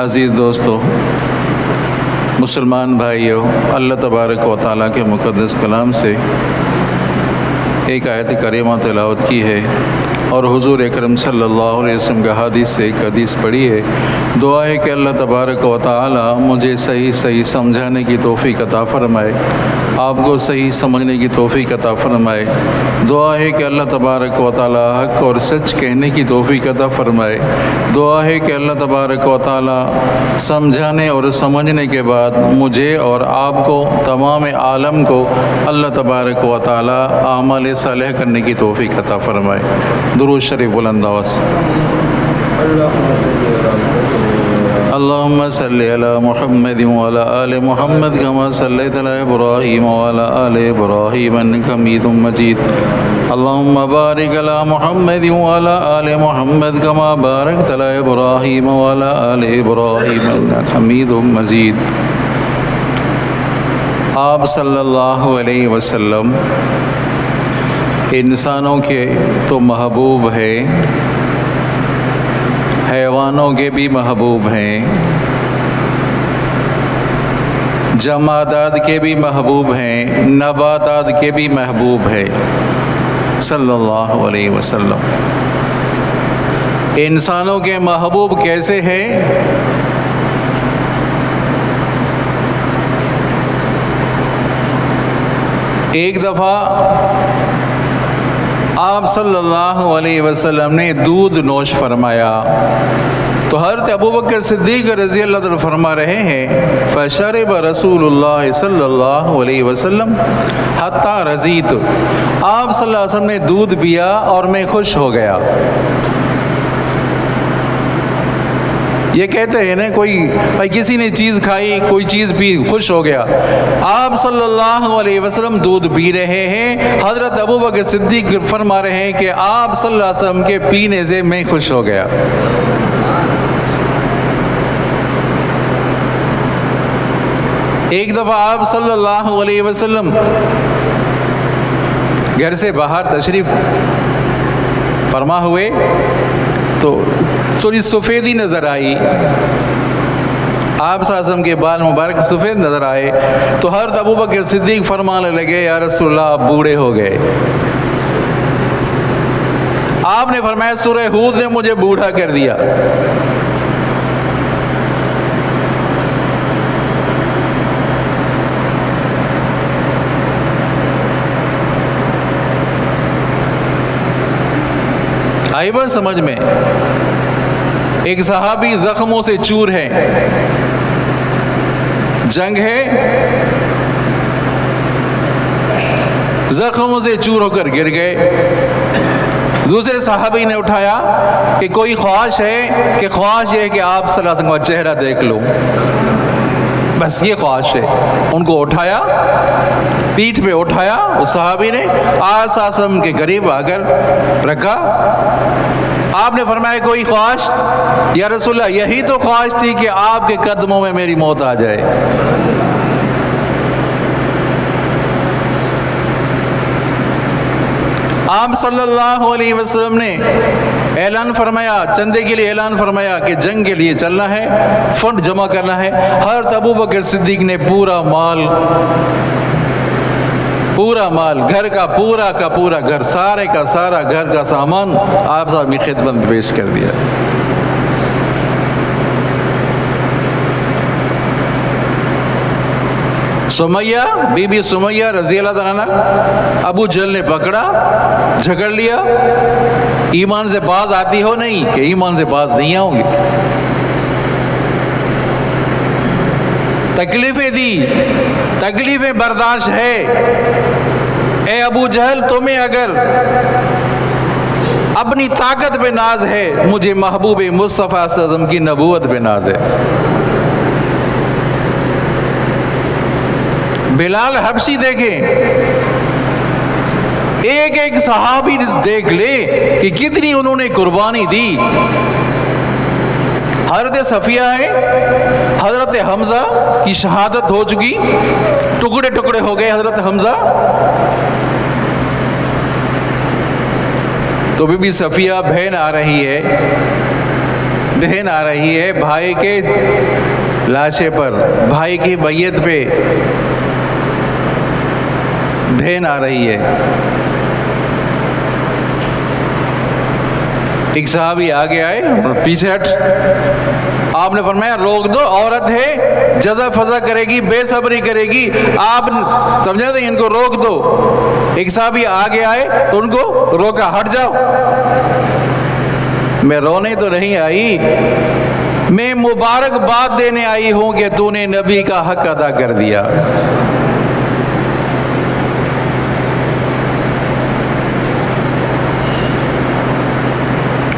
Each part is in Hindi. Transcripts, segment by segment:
अज़ीज़ दोस्तों, मुसलमान भाइयों, अल्लाह तबारक व तआला के मुक़द्दस कलाम से एक आयत करीमा तिलावत की है और हुज़ूर अकरम सल्लल्लाहु अलैहि वसल्लम का हदीस से एक हदीस पढ़ी है। दुआ है कि अल्लाह तबारक व तआला मुझे सही सही समझाने की तौफ़ीक़ अता फ़रमाए, आपको सही समझने की तौफ़ीक़ अता फ़रमाए। दुआ है कि अल्लाह तबारक व तआला हक़ और सच कहने की तौफ़ीक़ अता फ़रमाए। दुआ है कि अल्लाह तबारक व तआला समझाने और समझने के बाद मुझे और आपको तमाम आलम को अल्लाह तबारक व तआला आमाल सालेह करने की तौफ़ीक़ अता फ़रमाए। दुरूद शरीफ बुलंद आवाज़ से अल्लाहुम्मा सल्लि अला मुहम्मद व अला आलि मुहम्मद कमा सल्लैता अला इब्राहीम व अला आलि इब्राहीम इन्नका हमीदुम मजीद। अल्लाहुम्मा बारिक अला मुहम्मद व अला आलि मुहम्मद कमा बारकता अला इब्राहीम व अला आलि इब्राहीम इन्नका हमीदुम मजीद। आप सल्लल्लाहु अलैहि वसल्लम इंसानों के तो महबूब है, हैवानों के भी महबूब हैं, जमादात के भी महबूब हैं, नबातात के भी महबूब है सल्लल्लाहु अलैहि वसल्लम। इंसानों के महबूब कैसे हैं? एक दफ़ा आप सल्लल्लाहु अलैहि वसल्लम ने दूध नोश फरमाया तो हज़रत अबू बकर सिद्दीक़ रज़ी अल्लाह तआला फरमा रहे हैं, फ़शरब रसूलुल्लाह सल्लल्लाहु अलैहि वसल्लम हत्ता रज़ीत, आप सल्लल्लाहु अलैहि वसल्लम ने दूध पिया और मैं खुश हो गया। ये कहते हैं ना, कोई भाई किसी ने चीज़ खाई, कोई चीज़ पी, खुश हो गया। आप सल्लल्लाहु अलैहि वसल्लम दूध पी रहे हैं, हज़रत अबू बकर सिद्दीक फरमा रहे हैं कि आप सल्लल्लाहु अलैहि वसल्लम के पीने से मैं खुश हो गया। एक दफ़ा आप सल्लल्लाहु अलैहि वसल्लम घर से बाहर तशरीफ़ फरमा हुए तो थोड़ी सफ़ेदी नज़र आई। आप सासम के बाल मुबारक सफ़ेद नज़र आए तो हज़रत अबू बकर सिद्दीक फरमाने लगे, या रसूलल्लाह आप बूढ़े हो गए। आपने फरमाया, सूरह हूद ने मुझे बूढ़ा कर दिया। आई बात समझ में? एक सहाबी जख्मों से चूर है, जंग है, जख्मों से चूर होकर गिर गए। दूसरे सहाबी ने उठाया कि कोई ख्वाहिश है, कि ख्वाहिश ये है कि आप सल्लल्लाहु अलैहि वसल्लम का चेहरा देख लो, बस ये ख्वाहिश है। उनको उठाया, पीठ पे उठाया उस सहाबी ने, आसम के करीब आकर रखा। आपने फरमाया, कोई ख्वाहिश? या रसूलल्लाह यही तो ख्वाहिश थी कि आपके कदमों में मेरी मौत आ जाए। आप सल्लल्लाहु अलैहि वसल्लम ने ऐलान फरमाया, चंदे के लिए ऐलान फरमाया कि जंग के लिए चलना है, फंड जमा करना है। हज़रत अबू बकर सिद्दीक ने पूरा माल घर का पूरा घर, सारे का सारा घर का सामान आप साहब की खिदमत में पेश कर दिया। सुमैया, बीबी सुमैया रज़ियल्लाहु अन्हा, अबू जहल ने पकड़ा, झगड़ लिया। ईमान से बाज आती हो नहीं कि ईमान से बाज नहीं आओगे। तकलीफें दी, तकलीफें बर्दाश्त है। ए अबू जहल, तुम्हें अगर अपनी ताकत पे नाज है, मुझे महबूब मुस्तफ़ा सल्लल्लाहु अलैहि वसल्लम की नबूवत पे नाज है। बिलाल हबशी देखें, एक एक सहाबी देख ले कि कितनी उन्होंने कुर्बानी दी। हज़रत सफ़िया है, हज़रत हमज़ा की शहादत हो चुकी, टुकड़े टुकड़े हो गए हज़रत हमज़ा। तो बीबी सफ़िया बहन आ रही है भाई के लाशे पर, भाई की मैयत पे बहन आ रही है। एक सहाबी आगे आए, पीछे हट। आपने फरमाया, रोक दो, औरत है, जज़ा फज़ा करेगी, बेसब्री करेगी, आप समझे थे, इनको रोक दो। एक सहाबी आगे आए तो उनको रोका, हट जाओ। मैं रोने तो नहीं आई, मैं मुबारकबाद देने आई हूं कि तूने नबी का हक अदा कर दिया।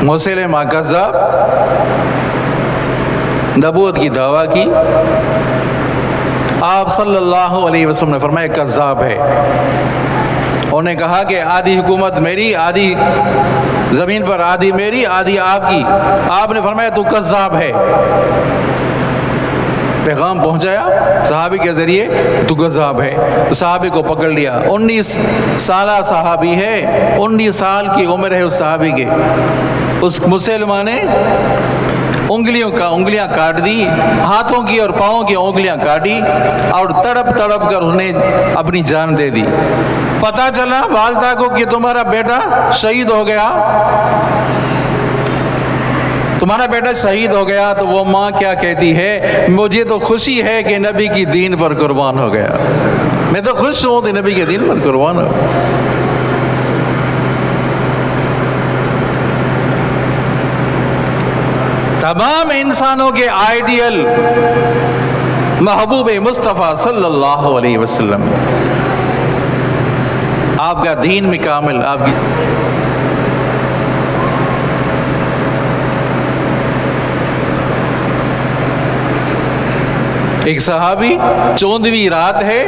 मुसैलिमा कज़्ज़ाब नबूवत की दावा की। आप सल्लल्लाहु अलैहि वसल्लम ने फरमाया, कज़्ज़ाब है। उन्होंने कहा कि आधी हुकूमत मेरी, आधी ज़मीन पर, आधी मेरी, आधी आपकी। आपने फरमाया, तू कज़्ज़ाब है। पैगाम पहुंचाया सहाबी के ज़रिए, तू कज़्ज़ाब है। तो सहाबी को पकड़ लिया। 19 साला सहाबी है, 19 साल की उम्र है उस सहाबी के। उस मुसलमान ने उंगलियां काट दी, हाथों की और पाँव की उंगलियां काटी और तड़प तड़प कर उसने अपनी जान दे दी। पता चला वालिदा को कि तुम्हारा बेटा शहीद हो गया, तुम्हारा बेटा शहीद हो गया। तो वो माँ क्या कहती है, मुझे तो खुशी है कि नबी की दीन पर कुर्बान हो गया। मैं तो खुश हूँ कि नबी के दीन पर कुर्बान हो। तमाम इंसानों के आइडियल महबूब मुस्तफ़ा सल्लल्लाहु अलैहि वसल्लम, आपका दीन में कामिल, आपकी एक सहाबी, 14वीं रात है,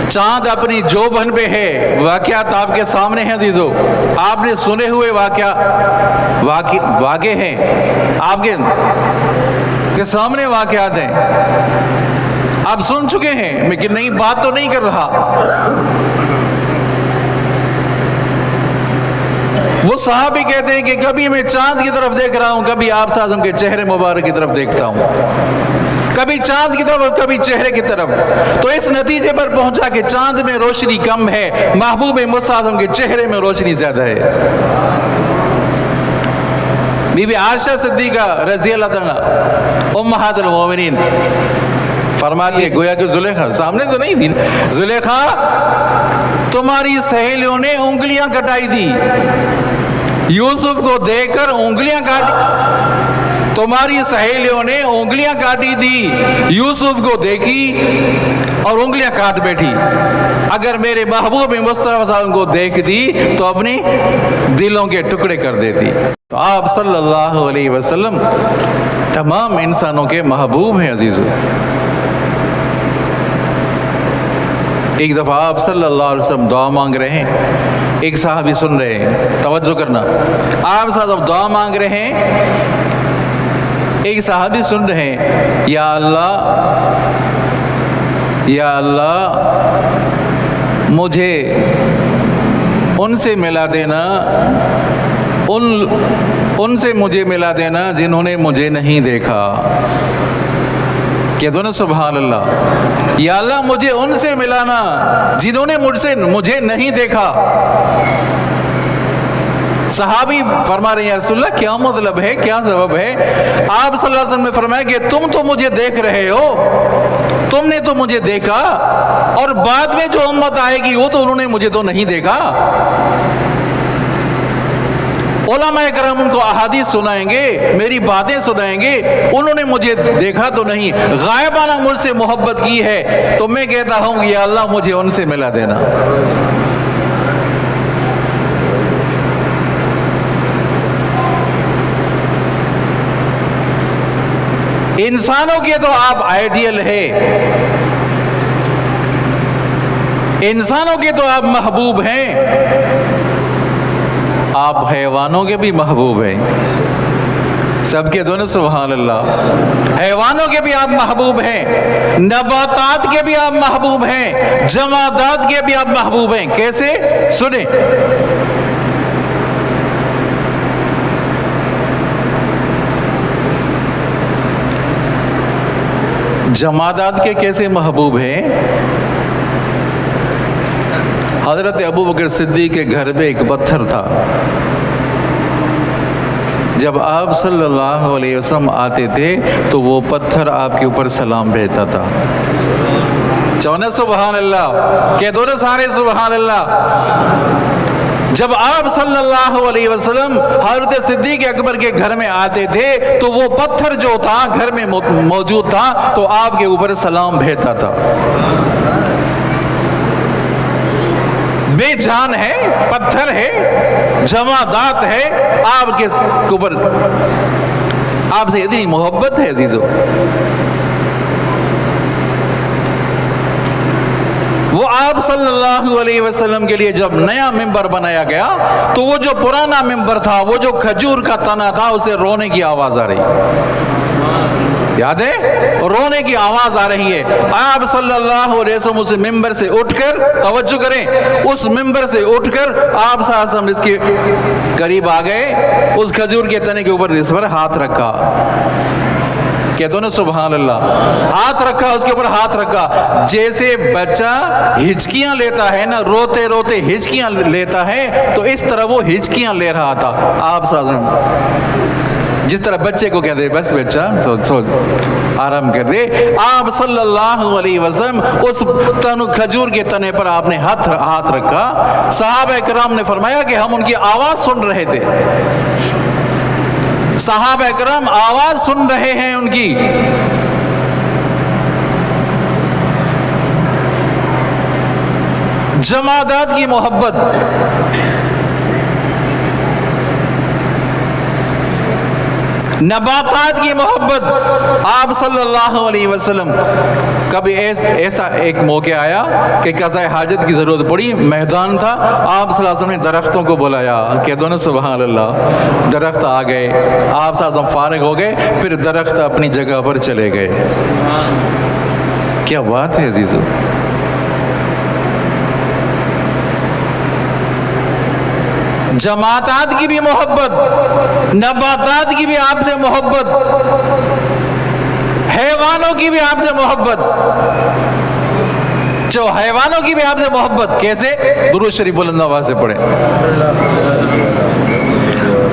चांद अपनी जोबन पे है, वाक़यात आपके सामने हैं अजीजों, आपने सुने हुए वाक़े हैं, आपके के सामने वाक़यात हैं, आप सुन चुके हैं, मैं कि नई बात तो नहीं कर रहा। वो सहाबी कहते हैं कि कभी मैं चांद की तरफ देख रहा हूं, कभी आप साज़म के चेहरे मुबारक की तरफ देखता हूं, कभी चांद की तरफ और कभी चेहरे की तरफ। तो इस नतीजे पर पहुंचा कि चांद में रोशनी कम है, महबूब मुस्तफ़ा के चेहरे में रोशनी ज्यादा है। बीबी आयशा सिद्दीक़ा रज़ी अल्लाह तआला उम्महातुल मोमिनीन फरमाती है, गोया कि जुलेखा सामने तो नहीं थी, जुलेखा तुम्हारी सहेलियों ने उंगलियां कटाई थी, यूसुफ को देखकर उंगलियां काटी, तुम्हारी सहेलियों ने उंगलियां काटी थी, यूसुफ को देखी और उंगलियां काट बैठी। अगर मेरे महबूब मुस्तफ़ा को देखती तो अपनी दिलों के टुकड़े कर देती। तो आप सल्लल्लाहु अलैहि वसल्लम तमाम इंसानों के महबूब हैं अजीजों। एक दफ़ा आप सल्लल्लाहु अलैहि वसल्लम दुआ मांग रहे हैं, एक साहबी सुन रहे हैं, तवज्जो करना, आप साहब दुआ मांग रहे हैं, एक साहबी सुन रहे हैं, या अल्लाह मुझे उनसे मिला देना, उनसे मुझे मिला देना जिन्होंने मुझे नहीं देखा। कह दो ना सुभान अल्लाह, या अल्लाह मुझे उनसे मिलाना जिन्होंने मुझे नहीं देखा। सहाबी फरमा रहे हैं, रसूलल्लाह क्या मतलब है, क्या सबब है? आप सल्लल्लाहु अलैहि वसल्लम ने फरमाया कि तुम तो मुझे देख रहे हो, तुमने तो मुझे देखा, और बाद में जो उम्मत आएगी वो तो उन्होंने मुझे तो नहीं देखा। उलमाए करम उनको अहादीस सुनाएंगे, मेरी बातें सुनाएंगे, उन्होंने मुझे देखा तो नहीं, गायबाना मुझसे मोहब्बत की है, तो मैं कहता हूँ या अल्लाह मुझे उनसे मिला देना। इंसानों के तो आप आइडियल है, इंसानों के तो आप महबूब हैं, आप हैवानों के भी महबूब हैं। सबके दोनों सुभान अल्लाह। हैवानों के भी आप महबूब हैं, नबातात के भी आप महबूब हैं, जमादात के भी आप महबूब हैं। कैसे? सुने, जमादात के कैसे महबूब हैं? हजरत अबू बकर सिद्दीक़ के घर में एक पत्थर था, जब आप सल्लल्लाहु अलैहि वसल्लम आते थे तो वो पत्थर आपके ऊपर सलाम भेजता था। चौने सुभान अल्लाह, कह दो ना सारे सुभान अल्लाह। जब आप सल्लल्लाहु अलैहि वसल्लम हज़रत सिद्दीक़ अकबर के घर में आते थे तो वो पत्थर जो था घर में मौजूद था, तो आपके ऊपर सलाम भेजता था। बेजान है, पत्थर है, जमादात है, आपके ऊपर आपसे इतनी मोहब्बत है अजीजों। वो आप सल्लल्लाहु अलैहि वसल्लम के लिए जब नया मिंबर बनाया गया तो वो जो पुराना मिंबर था, वो जो खजूर का तना था, उसे रोने की आवाज आ रही, याद है? रोने की आवाज आ रही है। आप सल्लल्लाहु अलैहि वसल्लम उस मिंबर से उठकर, तवज्जो करें, उस मिंबर से उठकर आप साहब इसके करीब आ गए, उस खजूर के तने के ऊपर इस पर हाथ रखा, कहते हो ना सुभान अल्लाह, हाथ रखा, उसके ऊपर हाथ रखा। जैसे बच्चा हिचकियां लेता है ना, रोते रोते हिचकियां लेता है, तो इस तरह वो हिचकियां ले रहा था। आप साहब जिस तरह बच्चे को कहते बस बच्चा सो आराम कर दे, आप सल्लल्लाहु अलैहि वसल्लम उस तनु खजूर के तने पर आपने हाथ रखा। सहाबा किराम ने फरमाया कि हम उनकी आवाज सुन रहे थे, सहाबा किराम आवाज सुन रहे हैं उनकी। जमादात की मोहब्बत, नबातात की मोहब्बत, आप सल्लल्लाहु अलैहि वसल्लम कभी ऐसा एक मौका आया कि कज़ाए हाजत की ज़रूरत पड़ी, मैदान था, आप सल्लल्लाहु अलैहि वसल्लम ने दरख्तों को बुलाया, कह दो ना सुभान अल्लाह। दरख्त आ गए, आप सल्लल्लाहु अलैहि वसल्लम फारिग हो गए, फिर दरख्त अपनी जगह पर चले गए। क्या बात है अजीजों। जमातात की भी मोहब्बत, नबातात की भी आपसे मोहब्बत, हैवानों की भी आपसे मोहब्बत, जो हैवानों की भी आपसे मोहब्बत। कैसे? दुरूद शरीफ बुलंद आवाज से पढ़े।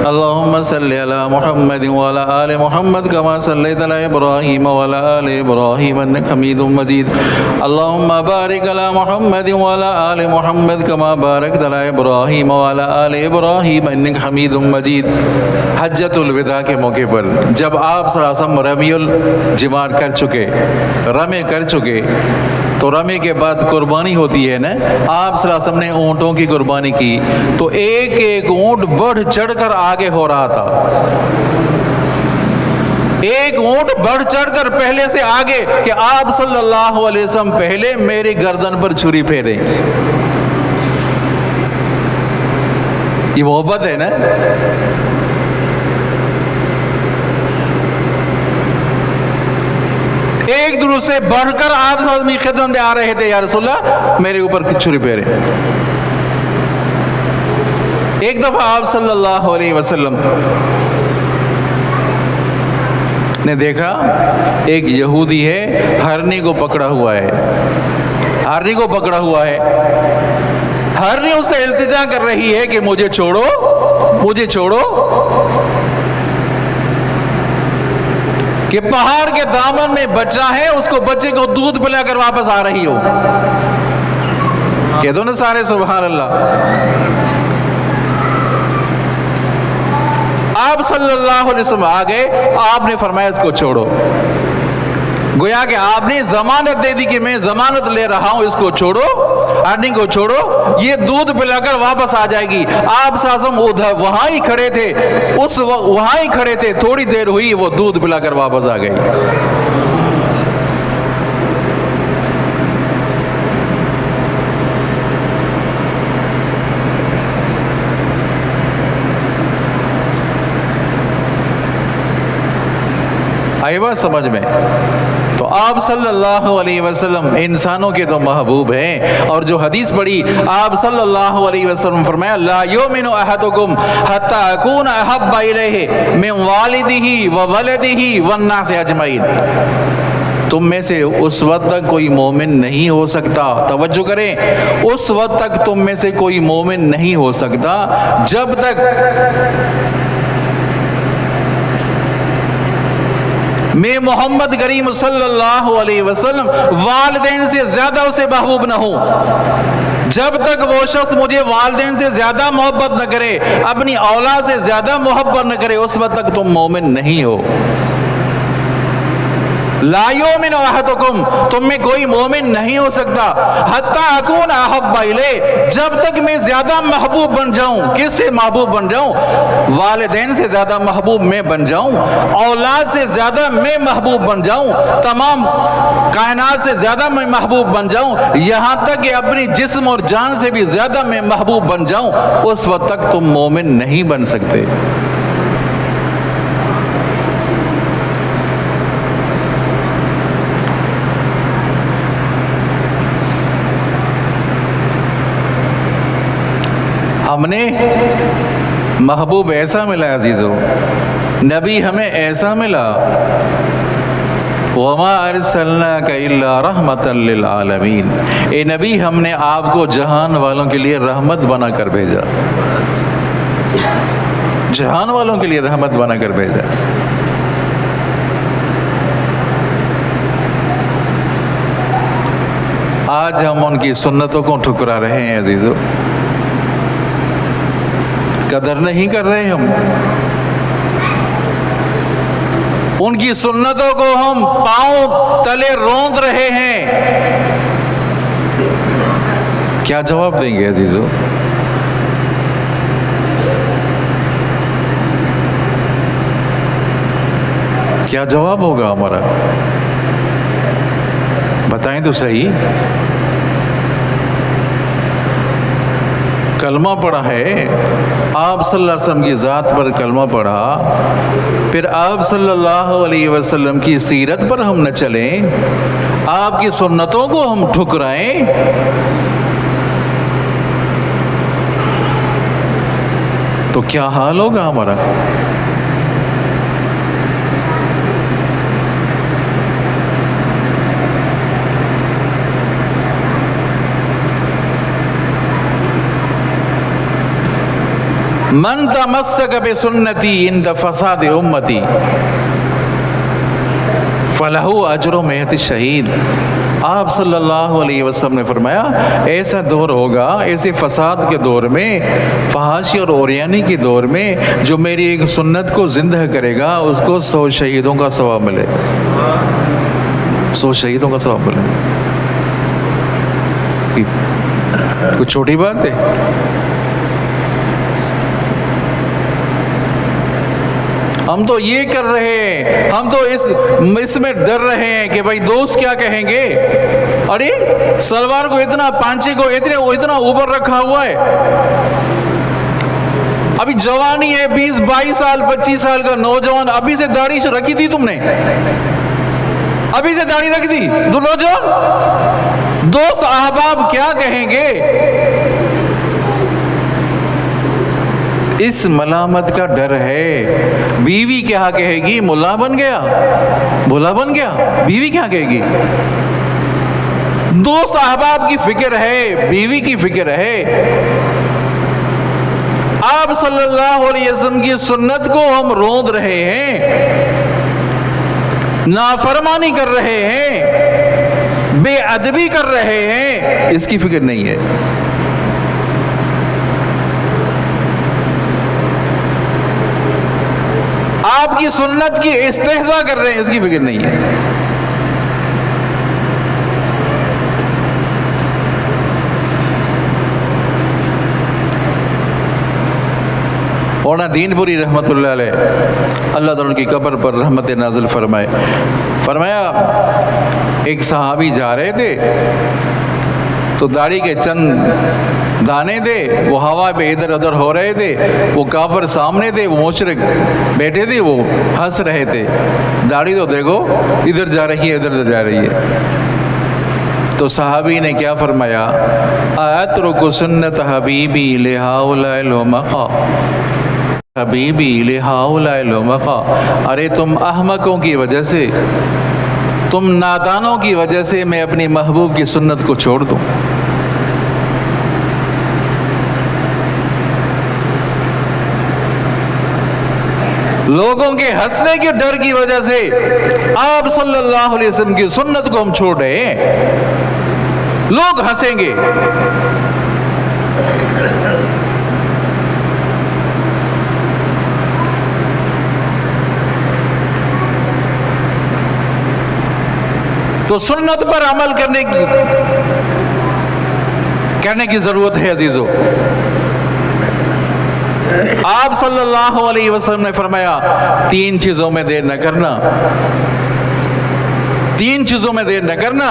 अल्लाहुम्मा सल्लि अला मुहम्मद व अला आलि मुहम्मद कमा सल्लैता अला इब्राहीम व अला आलि इब्राहीम इन्नका हमीदुम मजीद। अल्लाहुम्मा बारिक अला मुहम्मद व अला आलि मुहम्मद कमा बारकता अला इब्राहीम व अला आलि इब्राहीम इन्नका हमीदुम मजीद। हज्जतुल विदा के मौके पर जब आप सल्लल्लाहु अलैहि वसल्लम रमीउल जिमार कर चुके, रमे कर चुके, तो रमे के बाद कुर्बानी होती है ना। आप सल्लल्लाहु अलैहि वसल्लम ने ऊँटों की कुर्बानी की, तो एक एक ऊँट बढ़ चढ़कर आगे हो रहा था। एक ऊँट बढ़ चढ़कर पहले से आगे कि आप सल्लल्लाहु अलैहि वसल्लम पहले मेरी गर्दन पर छुरी फेरे। ये मोहब्बत है ना। एक दूसरे से बढ़कर आप की खिदमत में आ रहे थे, या रसूलल्लाह मेरे ऊपर छुरी फेरे। एक दफा आप सल्लल्लाहु अलैहि वसल्लम ने देखा एक यहूदी है, हरनी को पकड़ा हुआ है, हरनी को पकड़ा हुआ है। हरनी उससे इल्तिजा कर रही है कि मुझे छोड़ो, मुझे छोड़ो, कि पहाड़ के दामन में बच्चा है, उसको बच्चे को दूध पिलाकर वापस आ रही हो। कह दो ना सारे सुभान अल्लाह। आप सल्लल्लाहु अलैहि वसल्लम आ गए, आपने फरमाया इसको छोड़ो। गोया कि आपने जमानत दे दी कि मैं जमानत ले रहा हूं, इसको छोड़ो, अर्निंग को छोड़ो, ये दूध पिलाकर वापस आ जाएगी। आप सासम उधर वहां ही खड़े थे, उस वहां ही खड़े थे, थोड़ी देर हुई वो दूध पिलाकर वापस आ गई। आई बात समझ में? तो आप सल्लल्लाहु अलैहि वसल्लम इंसानों के तो महबूब हैं। और जो हदीस पढ़ी, आप सल्लल्लाहु अलैहि वसल्लम फरमाया, ला युमिनु अहदुकुम हत्ता अकूना अहब्बा इलैहि मिन वालिदिही व वलदिही वन नास अजमईन। तुम में से उस वक्त तक कोई मोमिन नहीं हो सकता, तवज्जो करें, उस वक्त तक तुम में से कोई मोमिन नहीं हो सकता जब तक मैं मोहम्मद करीम सल्लल्लाहु अलैहि वसल्लम वालिदैन से ज्यादा उसे महबूब न हूं। जब तक वो शख्स मुझे वालिदैन से ज्यादा मोहब्बत न करे, अपनी औलाद से ज्यादा मोहब्बत न करे, उस वक्त तक तुम मोमिन नहीं हो। ला युमिनु अहदुकुम, तुम में कोई मोमिन नहीं हो सकता हत्ता अकूना अहब्बा इलैहि, जब तक मैं ज्यादा महबूब बन जाऊं। किससे महबूब बन जाऊं? वालिदैन से ज्यादा महबूब मैं बन जाऊं, औलाद से ज्यादा मैं महबूब बन जाऊं, तमाम कायनात से ज्यादा मैं महबूब बन जाऊं, यहां तक कि अपनी जिस्म और जान से भी ज्यादा मैं महबूब बन जाऊं। उस वक्त तक तुम मोमिन नहीं बन सकते। हमने महबूब ऐसा मिला अजीज़ों, नबी हमें ऐसा मिला, वमा अरसलनाका इल्ला रहमतल लिल आलमीन। ए नबी, हमने आपको जहान वालों के लिए रहमत बनाकर भेजा, जहान वालों के लिए रहमत बनाकर भेजा। आज हम उनकी सुन्नतों को ठुकरा रहे हैं अजीज़ों, कदर नहीं कर रहे हम उनकी सुन्नतों को, हम पांव तले रौंद रहे हैं। क्या जवाब देंगे अजीजों? क्या जवाब होगा हमारा? बताएं तो सही। कलमा पढ़ा है, आप सल्लल्लाहु अलैहि वसल्लम की ज़ात पर कलमा पढ़ा, फिर आप सल्लल्लाहु अलैहि वसल्लम की सीरत पर हम न चलें, आपकी सुन्नतों को हम ठुकराएं, तो क्या हाल होगा हमारा? मन तमस्सक बिसुन्नती इंद फसाद उम्मती फलहु अजर मेहत शहीद। आप सल्लल्लाहु अलैहि वसल्लम ने फरमाया, ऐसा दौर होगा, ऐसे फसाद के दौर में, फहाशी और ओरियानी के दौर में, जो मेरी एक सुन्नत को जिंदा करेगा उसको 100 शहीदों का सवाब मिलेगा। 100 शहीदों का सवाब मिलेगा। कुछ छोटी बात है? हम तो ये कर रहे हैं, हम तो इसमें डर रहे हैं कि भाई दोस्त क्या कहेंगे। अरे सलवार को इतना, पांचे को इतना ऊपर रखा हुआ है, अभी जवानी है, 20-22 साल 25 साल का नौजवान, अभी से दाढ़ी रखी थी तुमने? अभी से दाढ़ी रखी थी तो नौजवान, दोस्त अहबाब क्या कहेंगे? इस मलामत का डर है। बीवी क्या कहेगी? मुल्ला बन गया, मुल्ला बन गया, बीवी क्या कहेगी? दोस्त अहबाब की फिक्र है, बीवी की फिक्र है। आप सल्लल्लाहु अलैहि वसल्लम की सुन्नत को हम रोंद रहे हैं, नाफरमानी कर रहे हैं, बेअदबी कर रहे हैं, इसकी फिक्र नहीं है। आपकी सुन्नत की इस्तेहज़ा कर रहे हैं, इसकी फिक्र नहीं है। मौलाना दीनपुरी रहमतुल्लाह अलैह, अल्लाह ताला उनकी कब्र पर रहमत नाज़िल फरमाए, फरमाया एक सहाबी जा रहे थे तो दाढ़ी के चंद दाने थे, वो हवा पे इधर उधर हो रहे थे, वो काफिर सामने थे, वो मुशरिक बैठे थे, वो हंस रहे थे। दाढ़ी तो देखो इधर जा रही है, इधर जा रही है। तो सहाबी ने क्या फरमाया? अतरुकु सुन्नत हबीबी लिहाउलाइल मक़ा, हबीबी लिहाउलाइल मक़ा। अरे तुम अहमकों की वजह से, तुम नादानों की वजह से मैं अपनी महबूब की सुन्नत को छोड़ दूं? लोगों के हंसने के डर की वजह से आप सल्लल्लाहु अलैहि वसल्लम की सुन्नत को हम छोड़ रहे हैं। लोग हंसेंगे, तो सुन्नत पर अमल करने की जरूरत है अजीजों। आप सल्लल्लाहु अलैहि वसल्लम ने फरमाया, 3 चीजों में देर न करना, 3 चीजों में देर न करना।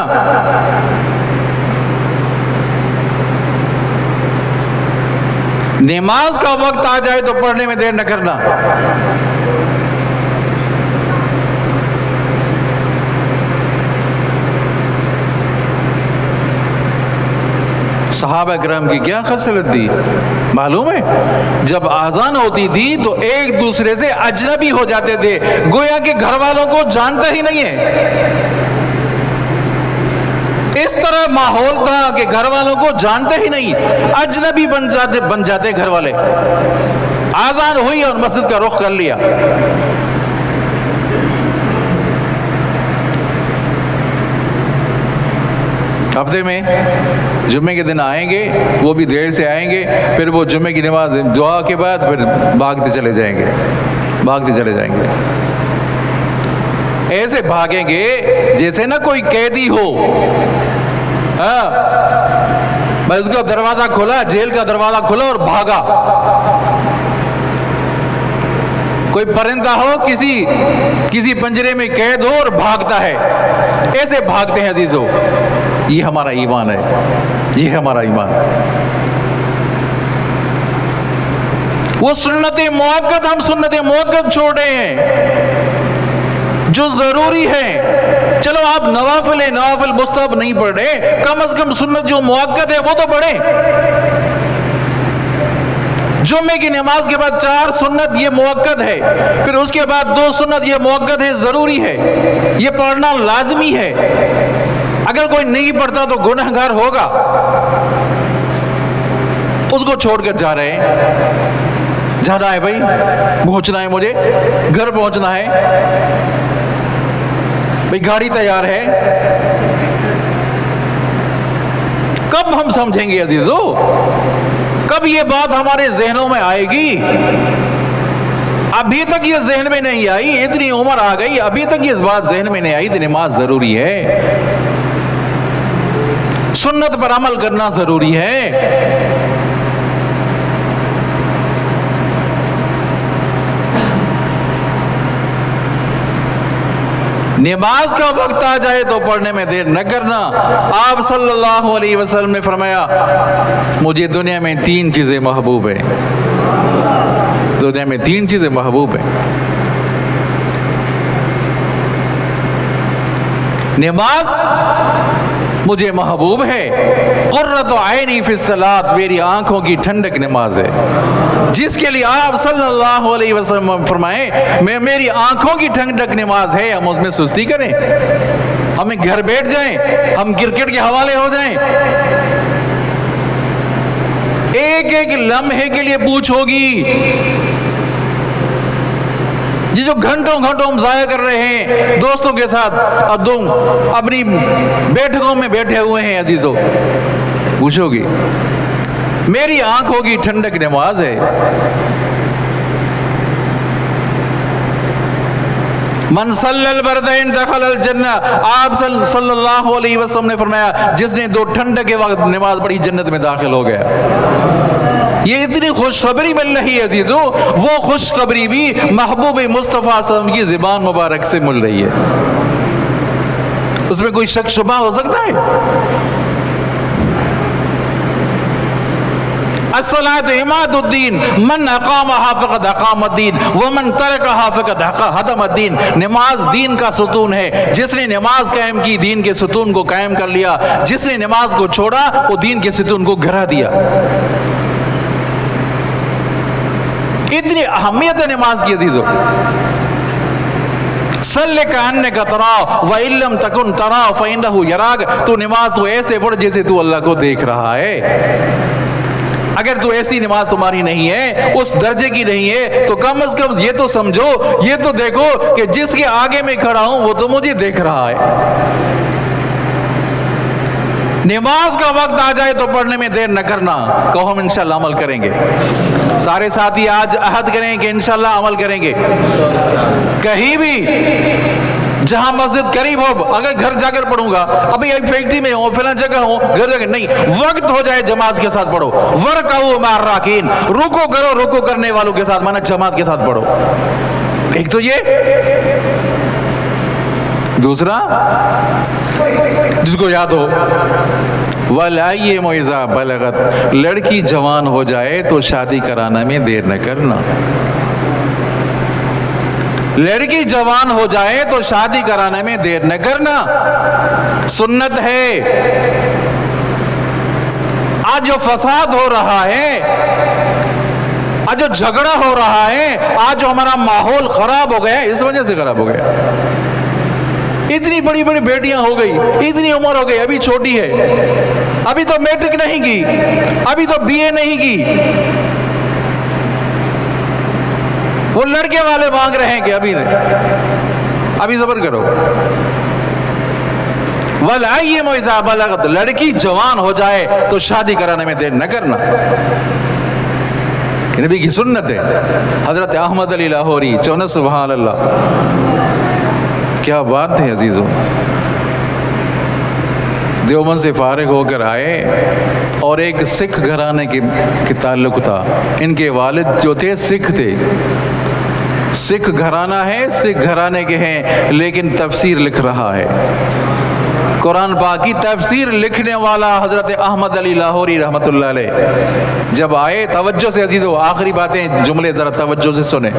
नमाज का वक्त आ जाए तो पढ़ने में देर न करना। सहाबा किराम की क्या खसलत थी मालूम है? जब आजान होती थी तो एक दूसरे से अजनबी हो जाते थे, गोया के घर वालों को जानता ही नहीं है। इस तरह माहौल था कि घर वालों को जानते ही नहीं, अजनबी बन जाते घर वाले। आजान हुई और मस्जिद का रुख कर लिया। हफ्ते में जुम्मे के दिन आएंगे, वो भी देर से आएंगे, फिर वो जुम्मे की नमाज दुआ के बाद फिर भागते चले जाएंगे, भागते चले जाएंगे। ऐसे भागेंगे जैसे ना कोई कैदी हो। हाँ, बस उसका दरवाजा खोला, जेल का दरवाजा खोला और भागा। कोई परिंदा हो किसी पंजरे में कैद हो और भागता है, ऐसे भागते हैं अजीजों। ये हमारा ईमान है, ये हमारा ईमान। वो सुन्नत मुअक्कद, हम सुन्नत मुअक्कद छोड़ रहे हैं जो जरूरी है। चलो आप नवाफिल मुस्तहब नहीं पढ़ रहे, कम से कम सुन्नत जो मुअक्कद है वो तो पढ़े। जुम्मे की नमाज के बाद 4 सुन्नत ये मुअक्कद है, फिर उसके बाद 2 सुन्नत ये मुअक्कद है, जरूरी है, ये पढ़ना लाजमी है। अगर कोई नहीं पढ़ता तो गुनहगार होगा, उसको छोड़कर जा रहे हैं। जाना है भाई, पहुंचना है, मुझे घर पहुंचना है भाई, गाड़ी तैयार है। कब हम समझेंगे अजीजों, कब ये बात हमारे जहनों में आएगी? अभी तक ये जहन में नहीं आई, इतनी उम्र आ गई, अभी तक ये बात जहन में नहीं आई। तो नमाज जरूरी है, सुन्नत पर अमल करना जरूरी है। नमाज का वक्त आ जाए तो पढ़ने में देर न करना। आप सल्लल्लाहु अलैहि वसल्लम ने फरमाया, मुझे दुनिया में 3 चीजें महबूब है, दुनिया में 3 चीजें महबूब है। नमाज मुझे महबूब है, कुर्रतु ऐनी फिस सलात, मेरी आंखों की ठंडक नमाज है, जिसके लिए आप सल्लल्लाहु अलैहि वसल्लम फरमाए मेरी आंखों की ठंडक नमाज है। हम उसमें सुस्ती करें, हमें घर बैठ जाएं, हम क्रिकेट के हवाले हो जाएं, एक एक लम्हे के लिए पूछ होगी। ये जो घंटों हम जाया कर रहे हैं दोस्तों के साथ, अब तुम अपनी बैठकों में बैठे हुए हैं अजीजों, पूछोगी। मेरी आंखों की ठंडक नमाज है। मन सल्लल बरदैन दखलल जन्ना, आप सल्लल्लाहु अलैहि वसल्लम ने फरमाया, जिसने 2 ठंड के वक्त नमाज पढ़ी जन्नत में दाखिल हो गया। ये इतनी खुशखबरी मिल रही है अजीजों, वो खुशखबरी भी महबूब मुस्तफ़ा सल्लल्लाहु की ज़ुबान मुबारक से मिल रही है। उसमें कोई शक शुबा हो सकता है? अस्सलातु इमादुद्दीन, मन अक़ामहा फ़क़द अक़ामद्दीन व मन तरकहा फ़क़द हदमद्दीन। नमाज दीन का सुतून है, जिसने नमाज कायम की दीन के सुतून को कायम कर लिया, जिसने नमाज को छोड़ा वो दीन के सुतून को गिरा दिया। इतनी अहमियत है नमाज की अजीजों। सल्ले कान्ने का तराव व इल्लम तकुन तराव फ़इन्नहु यराक, तू नमाज तो ऐसे पढ़ जैसे तू अल्लाह को देख रहा है। अगर तो ऐसी नमाज तुम्हारी नहीं है, उस दर्जे की नहीं है, तो कम से कम ये तो समझो, ये तो देखो कि जिसके आगे मैं खड़ा हूं वो तो मुझे देख रहा है। नमाज का वक्त आ जाए तो पढ़ने में देर न करना। कहो हम इंशाल्लाह अमल करेंगे। सारे साथी आज अहद करें कि इंशाल्लाह अमल करेंगे। कहीं भी जहां मस्जिद करीब हो, अगर घर जाकर पढ़ूंगा, अभी फैक्ट्री में हो, फिलहाल जगह हो, घर जाकर नहीं, वक्त हो जाए जमात के साथ पढ़ो। वर्कअू मार राकीन, रुको करो रुको करने वालों के साथ, माना जमात के साथ पढ़ो। एक तो ये, दूसरा जिसको याद हो, वलाये मोइज़ा बलगत, लड़की जवान हो जाए तो शादी कराने में देर न करना। लड़की जवान हो जाए तो शादी कराने में देर न करना, सुन्नत है। आज जो फसाद हो रहा है, आज जो झगड़ा हो रहा है, आज जो हमारा माहौल खराब हो गया, इस वजह से खराब हो गया। इतनी बड़ी बड़ी बेटियां हो गई, इतनी उम्र हो गई, अभी छोटी है, अभी तो मैट्रिक नहीं की, अभी तो बीए नहीं की, वो लड़के वाले मांग रहे हैं कि अभी सब्र करो। वलाये मोइज़ा बलगत, लड़की जवान हो जाए तो शादी कराने में देर न करना। नबी की सुन्नत है। हजरत अहमद अली लाहौरी, चौना सुभान अल्लाह, क्या बात है अजीजों। देवबंद से फारिग होकर आए और एक सिख घराने के ताल्लुक था। इनके वालिद जो थे सिख थे, सिख घराना है, सिख घराने के हैं, लेकिन तफसीर लिख रहा है। कुरान पाक की तफसीर लिखने वाला हज़रत अहमद अली लाहौरी रहमतुल्लाह अलैह जब आए, तवज्जो से अजीज़ो, आखिरी बातें जुमले ज़रा तवज्जो से सुने।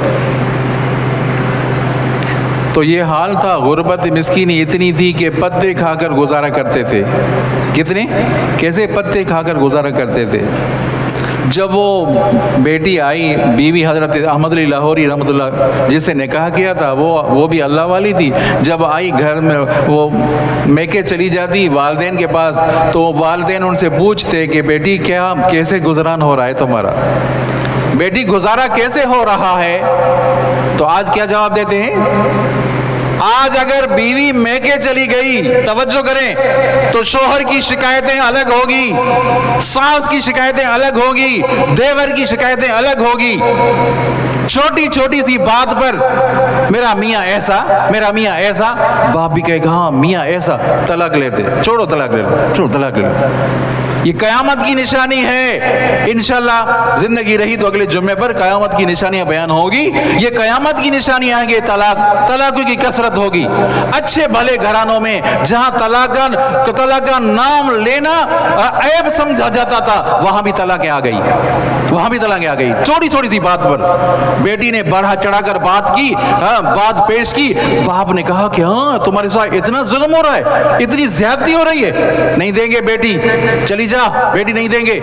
तो ये हाल था, गुर्बत मिस्कीनी इतनी थी कि पत्ते खाकर गुजारा करते थे। कितने, कैसे पत्ते खाकर गुजारा करते थे। जब वो बेटी आई, बीवी हज़रत अहमद अली लाहौरी रहमतुल्लाह जिससे निकाह किया था, वो भी अल्लाह वाली थी। जब आई घर में, वो मैके चली जाती वालदेन के पास, तो वालदेन उनसे पूछते कि बेटी क्या, कैसे गुजरान हो रहा है तुम्हारा, बेटी गुजारा कैसे हो रहा है। तो आज क्या जवाब देते हैं? आज अगर बीवी मैके चली गई, तवज्जो करें, तो शोहर की शिकायतें अलग होगी, सास की शिकायतें अलग होगी, देवर की शिकायतें अलग होगी। छोटी छोटी सी बात पर मेरा मियाँ ऐसा, मेरा मियाँ ऐसा, बाप भी कहेगा हाँ मियाँ ऐसा, तलाक लेते, छोड़ो तलाक ले लो, छोड़ो तलाक ले लो। ये कयामत की निशानी है। इंशाल्लाह जिंदगी रही तो अगले जुम्मे पर कयामत की निशानियां बयान होगी। ये कयामत की निशानी आएंगे, तलाकों की कसरत होगी। अच्छे भले घरानों में जहां तलाक का नाम लेना ऐब समझा जाता था, वहां भी तलाक आ गई, वहां भी तलाक आ गई। छोटी छोटी सी बात पर बेटी ने बढ़ा चढ़ाकर बात की, बात पेश की, बाप ने कहा कि हाँ तुम्हारे साथ इतना जुल्म हो रहा है, इतनी ज्यादती हो रही है, नहीं देंगे बेटी, चली जा, बेटी नहीं देंगे,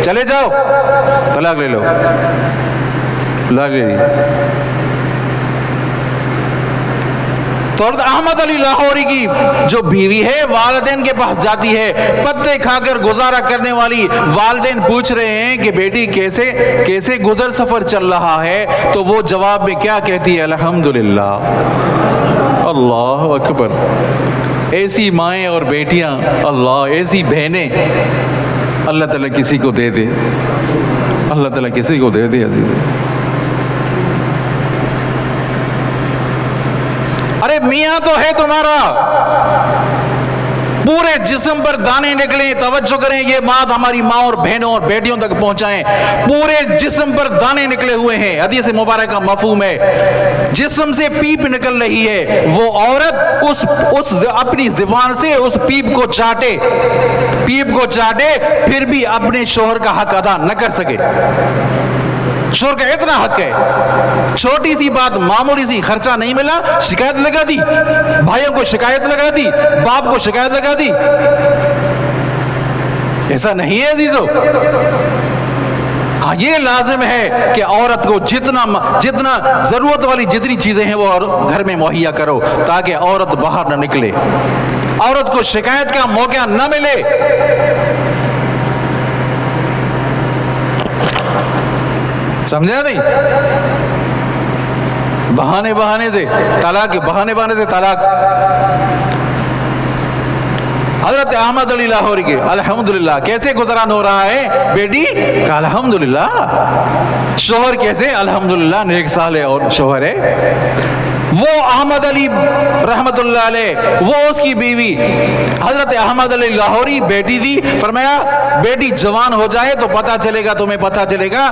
चले जाओ, तलाक ले लो, तलाक ले ली। तो अहमद अली लाहौरी की जो बीवी है, वालिदैन के पास जाती है, पत्ते खाकर गुजारा करने वाली। वालिदैन पूछ रहे हैं कि बेटी कैसे कैसे गुजर सफर चल रहा है, तो वो जवाब में क्या कहती है? अल्हम्दुलिल्लाह, अल्लाह अकबर। ऐसी माएँ और बेटियां, अल्लाह, ऐसी बहनें अल्लाह ताला किसी को दे दे, अल्लाह ताला किसी को दे दे। अजीज, अरे मियाँ तो है तुम्हारा, पूरे जिस्म पर दाने निकले, तवज्जो करें, ये बात हमारी माँ और बहनों और बेटियों तक पहुंचाएं। पूरे जिस्म पर दाने निकले हुए हैं, हदीस मुबारक का मफहूम है, जिस्म से पीप निकल रही है, वो औरत उस अपनी जुबान से उस पीप को चाटे, फिर भी अपने शोहर का हक अदा न कर सके। शोहर का इतना हक है, छोटी सी बात, मामूली सी, खर्चा नहीं मिला, शिकायत लगा दी, भाइयों को शिकायत लगा दी, बाप को शिकायत लगा दी। ऐसा नहीं है अजीजों। हाँ, ये लाजिम है कि औरत को जितना जरूरत वाली जितनी चीजें हैं वो घर में मुहैया करो, ताकि औरत बाहर न निकले, औरत को शिकायत का मौका न मिले। समझा नहीं? बहाने से तलाक, बहाने से तलाक। हजरत अहमद अली लाहौरी के अल्हम्दुलिल्लाह कैसे गुजरान हो रहा है? बेटी का अल्हम्दुलिल्लाह, शोहर कैसे? अल्हम्दुलिल्लाह, नेक साले और शोहर है। वो अहमद अली रहमतुल्लाह अलैह, वो उसकी बीवी हजरत अहमद अली लाहौरी बेटी थी। फरमाया बेटी जवान हो जाए तो पता चलेगा, तुम्हें पता चलेगा,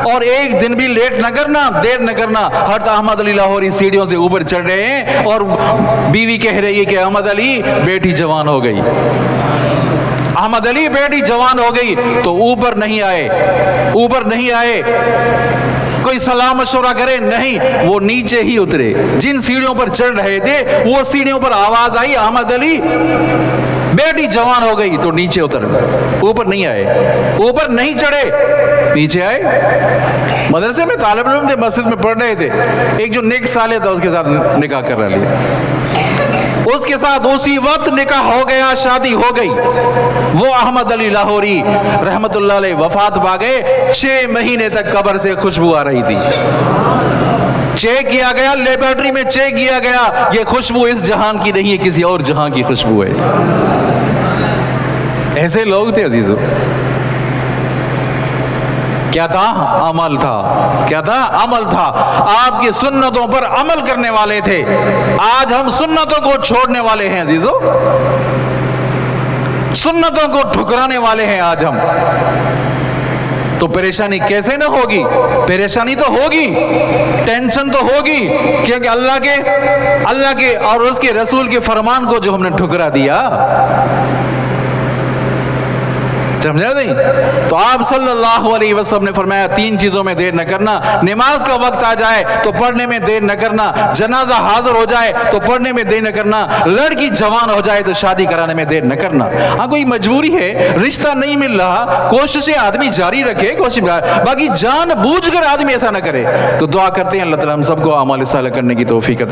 और एक दिन भी लेट न करना, देर न करना। हजरत अहमद अली लाहौरी सीढ़ियों से ऊपर चढ़ रहे हैं और बीवी कह रही है कि अहमद अली बेटी जवान हो गई, अहमद अली बेटी जवान हो गई। तो ऊपर नहीं आए, कोई सलाह मशवरा करे नहीं, वो नीचे ही उतरे। जिन सीढ़ियों पर चढ़ रहे थे वो सीढ़ियों पर आवाज आई, अहमद अली बेटी जवान हो गई, तो नीचे उतर, ऊपर नहीं आए, ऊपर नहीं चढ़े, नीचे आए। मदरसे में तालिब इल्म थे, मस्जिद में पढ़ रहे थे, एक जो नेक साले था उसके साथ निकाह कर लिया, उसके साथ उसी वक्त निकाह हो गया, शादी हो गई। वो अहमद अली लाहौरी रहमतुल्लाह अलैह वफात पा गए। 6 महीने तक कब्र से खुशबू आ रही थी। चेक किया गया, लेबोरेटरी में चेक किया गया, ये खुशबू इस जहान की नहीं है, किसी और जहान की खुशबू है। ऐसे लोग थे अजीजों। क्या था? अमल था। क्या था? अमल था। आपकी सुन्नतों पर अमल करने वाले थे। आज हम सुन्नतों को छोड़ने वाले हैं अजीजों, सुन्नतों को ठुकराने वाले हैं आज हम। तो परेशानी कैसे ना होगी? परेशानी तो होगी, टेंशन तो होगी, क्योंकि अल्लाह के और उसके रसूल के फरमान को जो हमने ठुकरा दिया। समझा नहीं? तो आप सल्लल्लाहु अलैहि वसल्लम ने फरमाया 3 चीज़ों में देर न करना। नमाज का वक्त आ जाए तो पढ़ने में देर न करना, जनाजा हाजिर हो जाए तो पढ़ने में देर न करना, लड़की जवान हो जाए तो शादी कराने में देर न करना। हाँ, कोई मजबूरी है, रिश्ता नहीं मिल रहा, कोशिशें आदमी जारी रखे, कोशिश, बाकी जानबूझकर आदमी ऐसा न करे। तो दुआ करते हैं अल्लाह ताला हम सबको आमाल सालिह करने की तौफीक अता